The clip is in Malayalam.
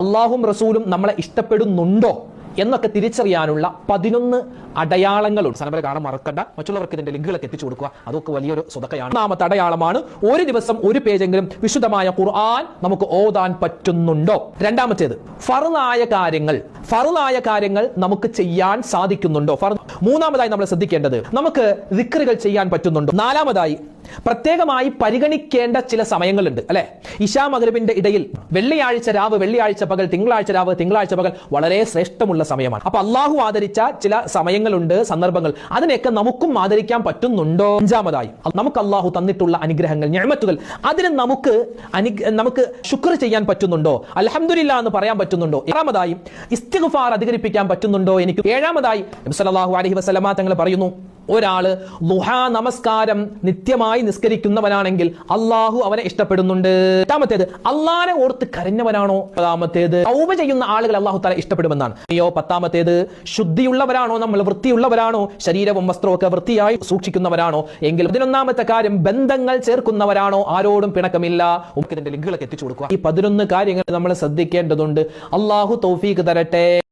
അള്ളാഹും റസൂലും നമ്മളെ ഇഷ്ടപ്പെടുന്നുണ്ടോ എന്നൊക്കെ തിരിച്ചറിയാനുള്ള 11 അടയാളങ്ങളുണ്ട്. സനബല കാണാൻ മറക്കണ്ട, മറ്റുള്ളവർക്ക് ഇതിന്റെ ലിങ്കുകളൊക്കെ എത്തിച്ചു കൊടുക്കുക. അതൊക്കെ വലിയൊരു സ്വതക്കയാണ്. ഒന്നാമത്തെ അടയാളമാണ് ഒരു ദിവസം ഒരു പേജെങ്കിലും വിശുദ്ധമായ ഖുർആൻ നമുക്ക് ഓതാൻ പറ്റുന്നുണ്ടോ. രണ്ടാമത്തേത് ഫർളായ കാര്യങ്ങൾ നമുക്ക് ചെയ്യാൻ സാധിക്കുന്നുണ്ടോ. മൂന്നാമതായി നമ്മൾ ശ്രദ്ധിക്കേണ്ടത് നമുക്ക് ദിക്റുകൾ ചെയ്യാൻ പറ്റുന്നുണ്ടോ. നാലാമതായി പ്രത്യേകമായി പരിഗണിക്കേണ്ട ചില സമയങ്ങളുണ്ട് അല്ലെ. ഇശാ മഗ്രിബിന്റെ ഇടയിൽ വെള്ളിയാഴ്ച രാവ്, വെള്ളിയാഴ്ച പകൽ, തിങ്കളാഴ്ച രാവ്, തിങ്കളാഴ്ച പകൽ വളരെ ശ്രേഷ്ഠമുള്ള സമയമാണ്. അപ്പൊ അള്ളാഹു ആദരിച്ച ചില സമയങ്ങളുണ്ട്, സന്ദർഭങ്ങൾ, അതിനെയൊക്കെ നമുക്കും ആദരിക്കാൻ പറ്റുന്നുണ്ടോ. അഞ്ചാമതായി നമുക്ക് അള്ളാഹു തന്നിട്ടുള്ള അനുഗ്രഹങ്ങൾ, നിഅമത്തുകൾ, അതിന് നമുക്ക് ശുക്ർ ചെയ്യാൻ പറ്റുന്നുണ്ടോ, അൽഹംദുലില്ലാ എന്ന് പറയാൻ പറ്റുന്നുണ്ടോ. ഏഴാമതായി ഇസ്തിഗ്ഫാർ അധികരിപ്പിക്കാൻ പറ്റുന്നുണ്ടോ എനിക്ക്. ഏഴാമതായി നബി സല്ലല്ലാഹു അലൈഹി വസല്ലമ തങ്ങൾ പറയുന്നു, ഒരാള് ദുഹാ നമസ്കാരം നിത്യമായി നിസ്കരിക്കുന്നവനാണെങ്കിൽ അള്ളാഹു അവനെ ഇഷ്ടപ്പെടുന്നുണ്ട്. എട്ടാമത്തേത് അള്ളാഹനെ ഓർത്ത് കരഞ്ഞവനാണോ. പത്താമത്തേത് തൗബ ചെയ്യുന്ന ആളുകൾ അള്ളാഹു തആല ഇഷ്ടപ്പെടുമെന്നാണ്. പത്താമത്തേത് ശുദ്ധിയുള്ളവരാണോ, നമ്മൾ വൃത്തിയുള്ളവരാണോ, ശരീരവും വസ്ത്രവും ഒക്കെ വൃത്തിയായി സൂക്ഷിക്കുന്നവരാണോ എങ്കിൽ. 11ാമത്തെ കാര്യം ബന്ധങ്ങൾ ചേർക്കുന്നവരാണോ, ആരോടും പിണക്കമില്ല. ഇതിന്റെ ലിങ്കുകളൊക്കെ എത്തിച്ചു കൊടുക്കുക. ഈ 11 കാര്യങ്ങൾ നമ്മൾ ശ്രദ്ധിക്കേണ്ടതുണ്ട്. അള്ളാഹു തൗഫീഖ് തരട്ടെ.